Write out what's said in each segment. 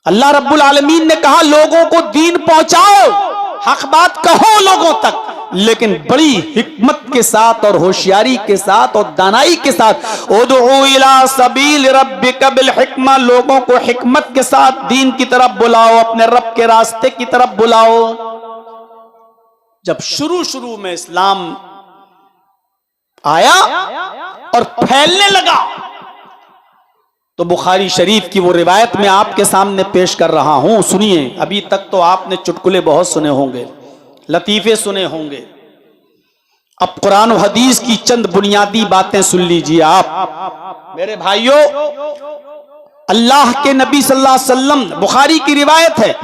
अल्लाह रब्बुल आलमीन ने कहा लोगों को दीन पहुंचाओ, हक बात कहो लोगों तक, लेकिन बड़ी हिकमत के साथ और होशियारी के साथ और दानाई के साथ। उदउ इला सबील रब्बिका बिल हिकमा, लोगों को हिकमत के साथ दीन की तरफ बुलाओ, अपने रब के रास्ते की तरफ बुलाओ। जब शुरू में इस्लाम आया और फैलने लगा तो बुखारी शरीफ की वो रिवायत में आपके सामने पेश कर रहा हूं, सुनिए। अभी तक तो आपने चुटकुले बहुत सुने होंगे, लतीफे सुने होंगे, अब कुरान और हदीस की चंद बुनियादी बातें सुन लीजिए आप मेरे भाइयों। अल्लाह के नबी सल्लल्लाहु अलैहि वसल्लम, बुखारी की रिवायत है,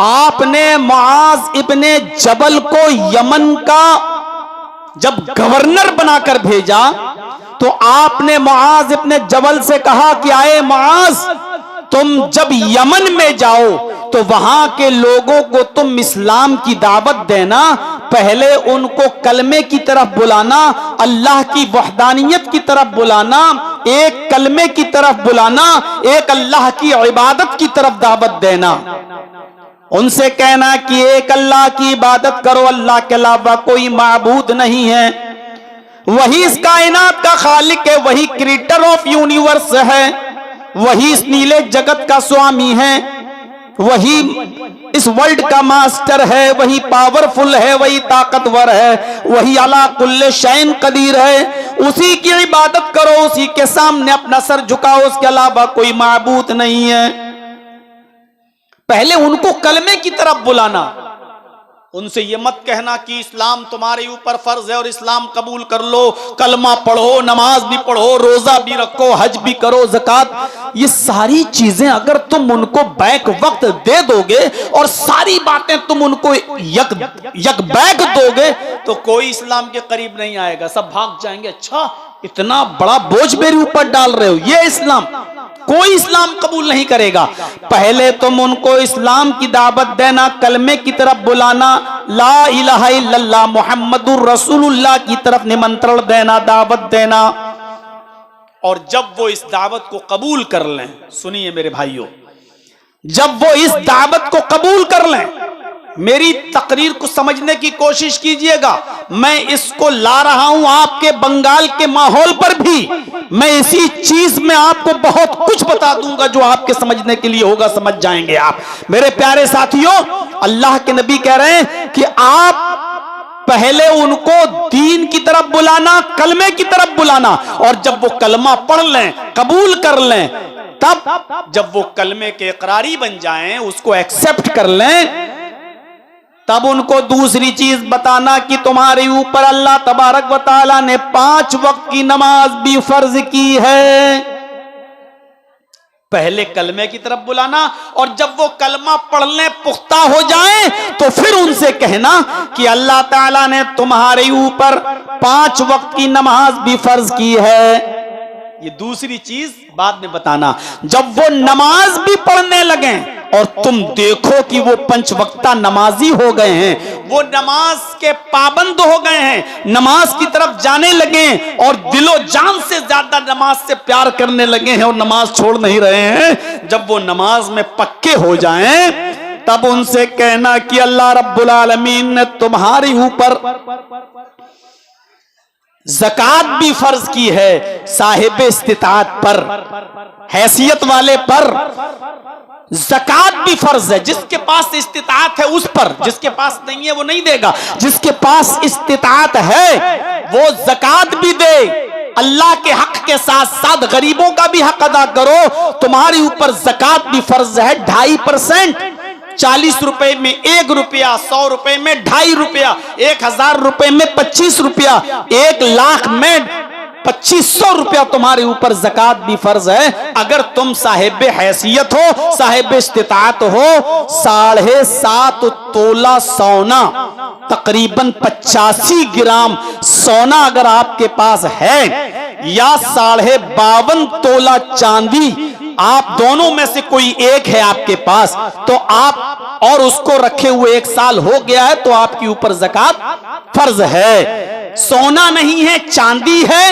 आपने मुआज इब्ने जबल को यमन का जब गवर्नर बनाकर भेजा तो आपने मुआज इब्ने जबल से कहा कि आए मुआज, तुम जब यमन में जाओ तो वहां के लोगों को तुम इस्लाम की दावत देना, पहले उनको कलमे की तरफ बुलाना, अल्लाह की वहदानियत की तरफ बुलाना, एक कलमे की तरफ बुलाना, एक अल्लाह की इबादत की तरफ दावत देना। उनसे कहना कि एक अल्लाह की इबादत करो, अल्लाह के अलावा कोई माबूद नहीं है, वही इस कायनात का खालिक है, वही क्रिएटर ऑफ यूनिवर्स है, वही इस नीले जगत का स्वामी है, वही इस वर्ल्ड का मास्टर है, वही पावरफुल है, वही ताकतवर है, वही अला कुल्ले शैन कदीर है, उसी की इबादत करो, उसी के सामने अपना सर झुकाओ, उसके अलावा कोई माबूद नहीं है। पहले उनको कलमे की तरफ बुलाना, उनसे ये मत कहना कि इस्लाम तुम्हारे ऊपर फर्ज है और इस्लाम कबूल कर लो, कलमा पढ़ो, नमाज भी पढ़ो, रोजा भी रखो, हज भी करो, ज़कात, ये सारी चीजें अगर तुम उनको बैक वक्त दे दोगे और सारी बातें तुम उनको यक बैक दोगे तो कोई इस्लाम के करीब नहीं आएगा, सब भाग जाएंगे। अच्छा, इतना बड़ा बोझ मेरे ऊपर डाल रहे हो, ये इस्लाम, कोई इस्लाम कबूल नहीं करेगा। पहले तुम उनको इस्लाम की दावत देना, कलमे की तरफ बुलाना, ला इलाहा इल्लल्लाह मुहम्मदुर रसूलुल्लाह की तरफ निमंत्रण देना, दावत देना। और जब वो इस दावत को कबूल कर लें, सुनिए मेरे भाइयों, जब वो इस दावत को कबूल कर लें, मेरी तकरीर को समझने की कोशिश कीजिएगा, मैं इसको ला रहा हूं आपके बंगाल के माहौल पर भी, मैं इसी चीज में आपको बहुत कुछ बता दूंगा जो आपके समझने के लिए होगा, समझ जाएंगे आप। मेरे प्यारे साथियों, अल्लाह के नबी कह रहे हैं कि आप पहले उनको दीन की तरफ बुलाना, कलमे की तरफ बुलाना, और जब वो कलमा पढ़ लें, कबूल कर लें, तब जब वो कलमे के इकरारी बन जाएं, उसको एक्सेप्ट कर लें, तब उनको दूसरी चीज बताना कि तुम्हारे ऊपर अल्लाह तबारक व तआला ने 5 वक्त की नमाज भी फर्ज की है। पहले कलमे की तरफ बुलाना, और जब वो कलमा पढ़ने पुख्ता हो जाए तो फिर उनसे कहना कि अल्लाह ताला ने तुम्हारे ऊपर 5 वक्त की नमाज भी फर्ज की है। ये दूसरी चीज बाद में बताना। जब वो नमाज भी पढ़ने लगे और तुम देखो कि वो 5 वक्ता नमाजी हो गए हैं, वो नमाज के पाबंद हो गए हैं, नमाज की तरफ जाने लगे और दिलो जान से ज्यादा नमाज से प्यार करने लगे हैं और नमाज छोड़ नहीं रहे हैं, जब वो नमाज में पक्के हो जाएं, तब उनसे कहना कि अल्लाह रब्बुल आलमीन ने तुम्हारे ऊपर ज़कात भी फर्ज की है, साहिब इस्तिताअत पर, हैसियत वाले पर ज़कात भी फर्ज है। जिसके पास इस्तिताअत है उस पर, जिसके पास नहीं है वो नहीं देगा, जिसके पास इस्तिताअत है वो ज़कात भी दे। अल्लाह के हक के साथ साथ गरीबों का भी हक अदा करो। तुम्हारे ऊपर ज़कात भी फर्ज है 2.5%, 40 रुपए में 1 रुपया, 100 रुपए में 2.5 रुपया, 1000 रुपए में 25 रुपया, 1 लाख में 2500 रुपया तुम्हारे ऊपर ज़कात भी फर्ज है। अगर तुम साहिब हैसियत हो, साहिब इस्तिताअत हो, 7.5 तोला सोना, तकरीबन 85 ग्राम सोना अगर आपके पास है, या 52.5 तोला चांदी, आप दोनों में से कोई एक है आपके पास, तो आप और उसको रखे हुए 1 साल हो गया है तो आपके ऊपर ज़कात फर्ज है। सोना नहीं है, चांदी है,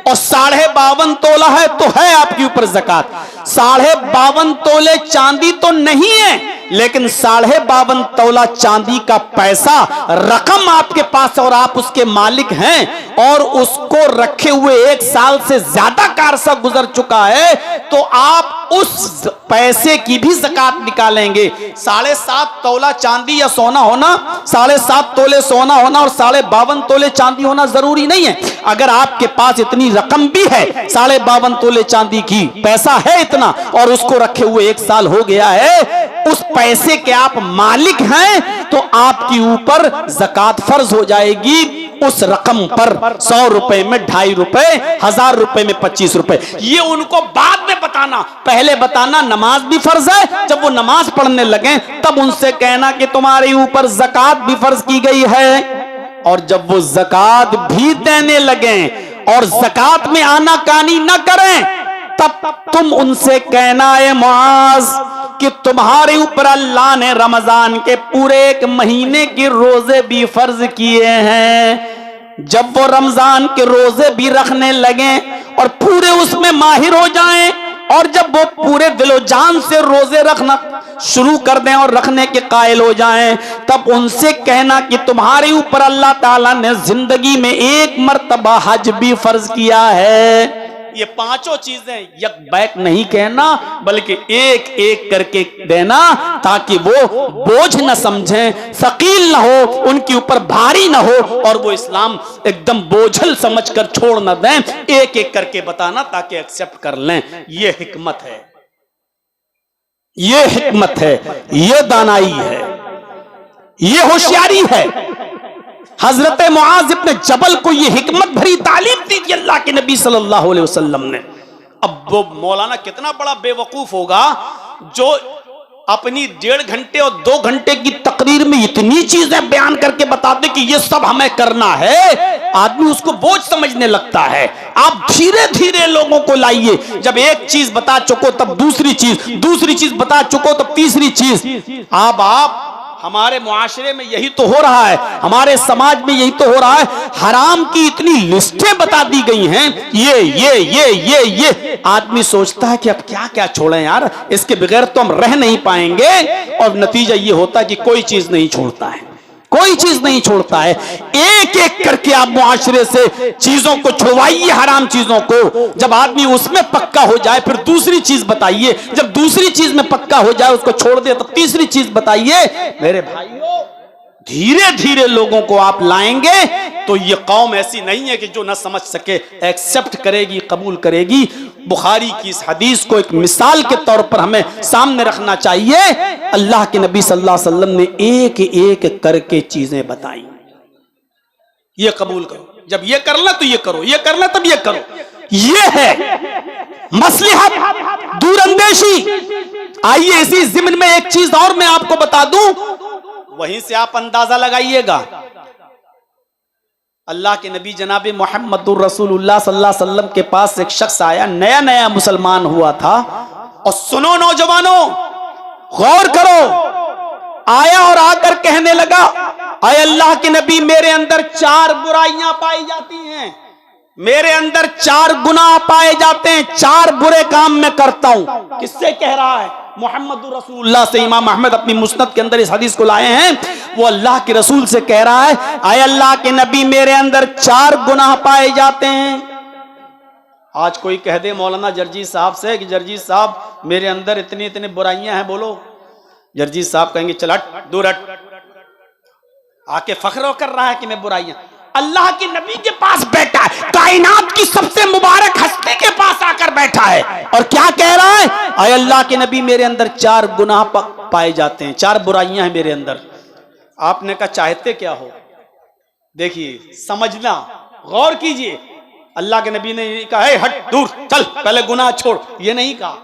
और 52.5 तोला है तो है आपके ऊपर ज़कात। 52.5 तोले चांदी तो नहीं है, लेकिन 52.5 तोला चांदी का पैसा रकम आपके पास और आप उसके मालिक हैं और उसको रखे हुए 1 साल से ज्यादा का अरसा गुजर चुका है, तो आप उस पैसे की भी ज़कात निकालेंगे। 7.5 तोला चांदी या सोना होना, 7.5 तोले सोना होना और 52.5 तोले चांदी होना जरूरी नहीं है। अगर आपके पास इतनी रकम भी है, 52.5 तोले चांदी की पैसा है इतना और उसको रखे हुए 1 साल हो गया है, उस पैसे के आप मालिक हैं, तो आपके ऊपर ज़कात फर्ज हो जाएगी उस रकम पर। 100 रुपए में 2.5 रुपए, 1000 रुपए में 25 रुपए। ये उनको बाद में बताना, पहले बताना नमाज भी फर्ज है। जब वो नमाज पढ़ने लगे तब उनसे कहना कि तुम्हारे ऊपर ज़कात भी फर्ज की गई है। और जब वो ज़कात भी देने लगे और ज़कात में आनाकानी न करें, तब तुम उनसे कहना है मुआज कि तुम्हारे ऊपर अल्लाह ने रमजान के पूरे 1 महीने के रोजे भी फर्ज किए हैं। जब वो रमजान के रोजे भी रखने लगे और पूरे उसमें माहिर हो जाएं, और जब वो पूरे दिलो जान से रोजे रखना शुरू कर दें और रखने के कायल हो जाएं, तब उनसे कहना कि तुम्हारे ऊपर अल्लाह ताला ने जिंदगी में 1 मर्तबा हज भी फर्ज किया है। ये 5 चीजें यक बैक नहीं कहना, बल्कि एक एक करके देना, ताकि वो बोझ न समझें, सकील न हो, उनके ऊपर भारी न हो और वो इस्लाम एकदम बोझल समझकर छोड़ न दें। एक एक करके बताना ताकि एक्सेप्ट कर लें। ये हिकमत है, ये हिकमत है, ये दानाई है, ये होशियारी है। हजरत मुआज इब्न जबल को ये हिकमत भरी तालीम दी थी अल्लाह के नबी सल्लल्लाहु अलैहि वसल्लम ने। अब वो मौलाना कितना बड़ा बेवकूफ होगा जो अपनी 1.5 घंटे और 2 घंटे की तकरीर में इतनी चीजें बयान करके बता दे कि ये सब हमें करना है। आदमी उसको बोझ समझने लगता है। आप धीरे धीरे लोगों को लाइए। जब एक चीज बता चुको तब दूसरी चीज बता चुको तब तीसरी चीज। आप हमारे मुआशरे में यही तो हो रहा है, हमारे समाज में यही तो हो रहा है। हराम की इतनी लिस्टें बता दी गई हैं, ये आदमी सोचता है कि अब क्या क्या छोड़ें यार, इसके बगैर तो हम रह नहीं पाएंगे। और नतीजा ये होता है कि कोई चीज नहीं छोड़ता है, कोई चीज नहीं छोड़ता है। एक एक करके आप मुआशरे से चीजों को छुड़वाइए, हराम चीजों को। जब आदमी उसमें पक्का हो जाए फिर दूसरी चीज बताइए, जब दूसरी चीज में पक्का हो जाए उसको छोड़ दे तब तीसरी चीज बताइए। मेरे भाइयों, धीरे धीरे लोगों को आप लाएंगे तो ये कौम ऐसी नहीं है कि जो ना समझ सके, एक्सेप्ट करेगी, कबूल करेगी। बुखारी की इस हदीस को एक मिसाल के तौर पर हमें सामने रखना चाहिए। अल्लाह के नबी सल्लल्लाहु अलैहि वसल्लम ने एक एक करके चीजें बताई। ये कबूल करो, जब ये करना तो ये करो, ये करना तब ये करो। ये है मसलहत, दूरअंदेशी। आइए इसी ज़िम्न में एक चीज और मैं आपको बता दूं, वहीं से आप अंदाजा लगाइएगा। अल्लाह के नबी जनाब मोहम्मदुर रसूलुल्लाह सल्लल्लाहु अलैहि वसल्लम के पास एक शख्स आया, नया नया मुसलमान हुआ था। और सुनो नौजवानों, गौर करो, आया और आकर कहने लगा, आए अल्लाह के नबी, मेरे अंदर 4 बुराइयां पाई जाती हैं, मेरे अंदर 4 गुनाह पाए जाते हैं, 4 बुरे काम मैं करता हूं। किससे कह रहा है? मोहम्मद रसूलुल्लाह से। इमाम अहमद अपनी मुस्नद के अंदर इस हदीस को लाए हैं। वो अल्लाह के रसूल से कह रहा है, आए अल्लाह के नबी, मेरे अंदर 4 गुनाह पाए जाते हैं। आज कोई कह दे मौलाना जर्जी साहब से कि जर्जी साहब मेरे अंदर इतनी इतनी बुराइयां हैं, बोलो। जर्जी साहब कहेंगे चल हट, दूर हट, आके फख्र कर रहा है कि मैं बुराइयां। अल्लाह के नबी के पास बैठा है, कायनात की सबसे मुबारक हस्ती के पास आकर बैठा है और क्या कह रहा है? आए अल्लाह के नबी, मेरे अंदर 4 गुनाह पाए जाते हैं, 4 बुराइयां हैं मेरे अंदर। आपने कहा चाहते क्या हो? देखिए, समझना, गौर कीजिए। अल्लाह के नबी ने कहा है हट, दूर चल, पहले गुनाह छोड़, ये नहीं कहा।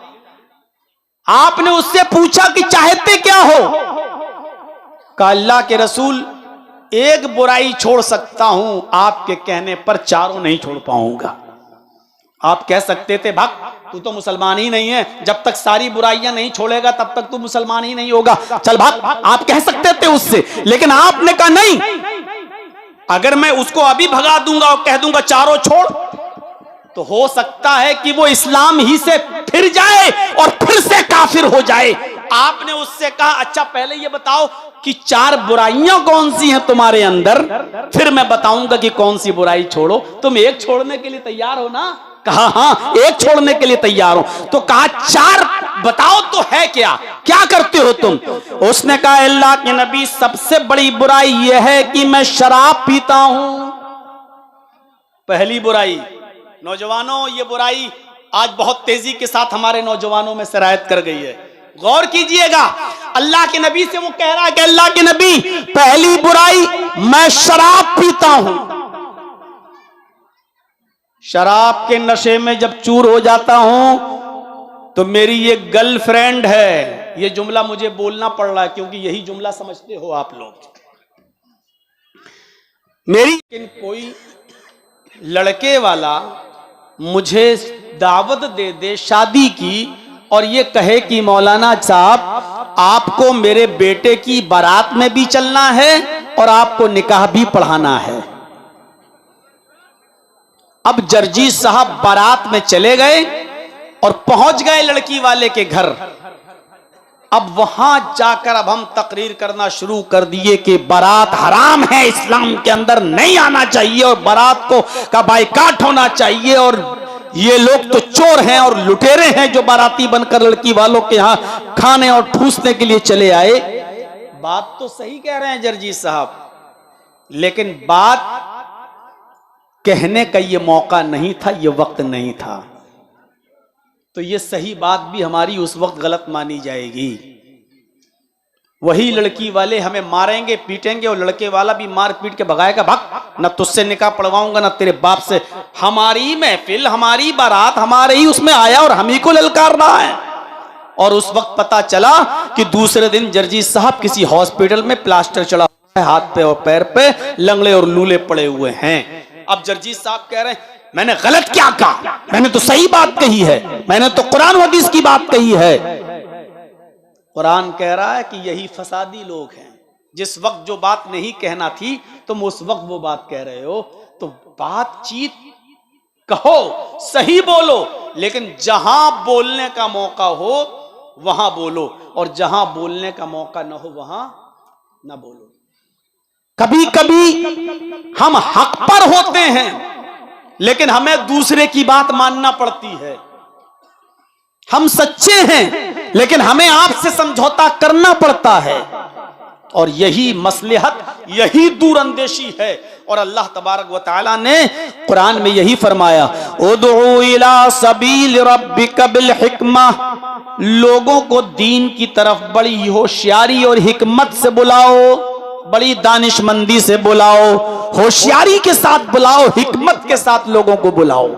आपने उससे पूछा कि चाहते क्या हो? कहा अल्लाह के रसूल, एक बुराई छोड़ सकता हूं, आपके कहने पर 4 नहीं छोड़ पाऊंगा। आप कह सकते थे भाग, तू तो मुसलमान ही नहीं है, जब तक सारी बुराइयां नहीं छोड़ेगा तब तक तू मुसलमान ही नहीं होगा, चल भाग। आप कह सकते थे उससे, लेकिन आपने कहा नहीं, अगर मैं उसको अभी भगा दूंगा और कह दूंगा 4 छोड़, तो हो सकता है कि वो इस्लाम ही से फिर जाए और फिर से काफिर हो जाए। आपने उससे कहा अच्छा पहले ये बताओ कि 4 बुराइयां कौन सी हैं तुम्हारे अंदर, फिर मैं बताऊंगा कि कौन सी बुराई छोड़ो। तुम एक छोड़ने के लिए तैयार हो ना? कहा हाँ एक छोड़ने के लिए तैयार हो। तो कहा 4 बताओ तो है क्या, क्या करते हो तुम? उसने कहा अल्लाह के नबी सबसे बड़ी बुराई यह है कि मैं शराब पीता हूं। पहली बुराई। नौजवानों ये बुराई आज बहुत तेजी के साथ हमारे नौजवानों में सिरायत कर गई है। गौर कीजिएगा, अल्लाह के नबी से वो कह रहा है कि अल्लाह के नबी पहली बुराई मैं शराब पीता हूं। शराब के नशे में जब चूर हो जाता हूं तो मेरी ये गर्लफ्रेंड है, ये जुमला मुझे बोलना पड़ रहा है क्योंकि यही जुमला समझते हो आप लोग। मेरी कोई लड़के वाला मुझे दावत दे दे शादी की और ये कहे कि मौलाना साहब आपको मेरे बेटे की बारात में भी चलना है और आपको निकाह भी पढ़ाना है। अब जर्जी साहब बारात में चले गए और पहुंच गए लड़की वाले के घर। अब वहां जाकर अब हम तकरीर करना शुरू कर दिए कि बारात हराम है, इस्लाम के अंदर नहीं आना चाहिए और बारात को का बाइकाट होना चाहिए और ये लोग तो चोर हैं और लुटेरे हैं जो बाराती बनकर लड़की वालों के यहां खाने और ठूसने के लिए चले आए। बात तो सही कह रहे हैं जर्जी साहब, लेकिन बात कहने का ये मौका नहीं था, ये वक्त नहीं था। तो ये सही बात भी हमारी उस वक्त गलत मानी जाएगी। वही लड़की वाले हमें मारेंगे पीटेंगे और लड़के वाला भी मार पीट के भगाएगा, भाग न तुझसे निकाह पढ़वाऊंगा न तेरे बाप से। हमारी महफिल हमारी बारात हमारे ही उसमें आया और हम ही को ललकार रहा है। और उस वक्त पता चला कि दूसरे दिन जर्जी साहब किसी हॉस्पिटल में प्लास्टर चढ़ा हुआ है, हाथ पे और पैर पे लंगड़े और लूले पड़े हुए हैं। अब जर्जी साहब कह रहे हैं मैंने गलत क्या कहा, मैंने तो सही बात कही है, मैंने तो कुरान हदीस की बात कही है। कुरान कह रहा है कि यही फसादी लोग हैं, जिस वक्त जो बात नहीं कहना थी तुम उस वक्त वो बात कह रहे हो। तो बातचीत कहो, सही बोलो, लेकिन जहां बोलने का मौका हो वहां बोलो और जहां बोलने का मौका ना हो वहां ना बोलो। कभी कभी हम हक पर होते हैं लेकिन हमें दूसरे की बात मानना पड़ती है। हम सच्चे हैं लेकिन हमें आपसे समझौता करना पड़ता है और यही मसलहत, यही दूरअंदेशी है। और अल्लाह तबारक व तआला ने कुरान में यही फरमाया, उदउ इला सबील रब्बिक बिल हिकमा, लोगों को दीन की तरफ बड़ी होशियारी और हिकमत से बुलाओ, बड़ी दानिशमंदी से बुलाओ, होशियारी के साथ बुलाओ, हिकमत के साथ लोगों को बुलाओ।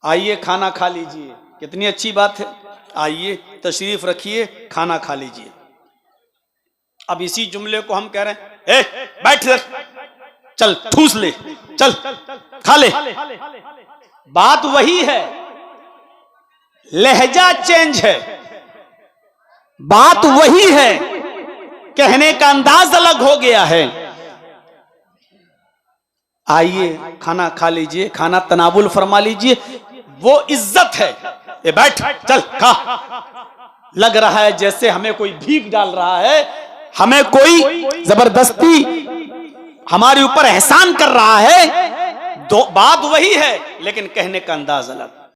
आइए खाना खा लीजिए, कितनी अच्छी बात है, आइए तशरीफ रखिए खाना खा लीजिए। अब इसी जुमले को हम कह रहे हैं ए बैठ चल ठूस ले, चल खा ले। बात वही है, लहजा चेंज है, बात वही है, कहने का अंदाज अलग हो गया है। आइए खाना खा लीजिए, खाना तनावुल फरमा लीजिए, वो इज्जत है। ए बैठ चल खा। लग रहा है जैसे हमें कोई भीख डाल रहा है, हमें कोई जबरदस्ती हमारे ऊपर एहसान कर रहा है। बात वही है लेकिन कहने का अंदाज अलग।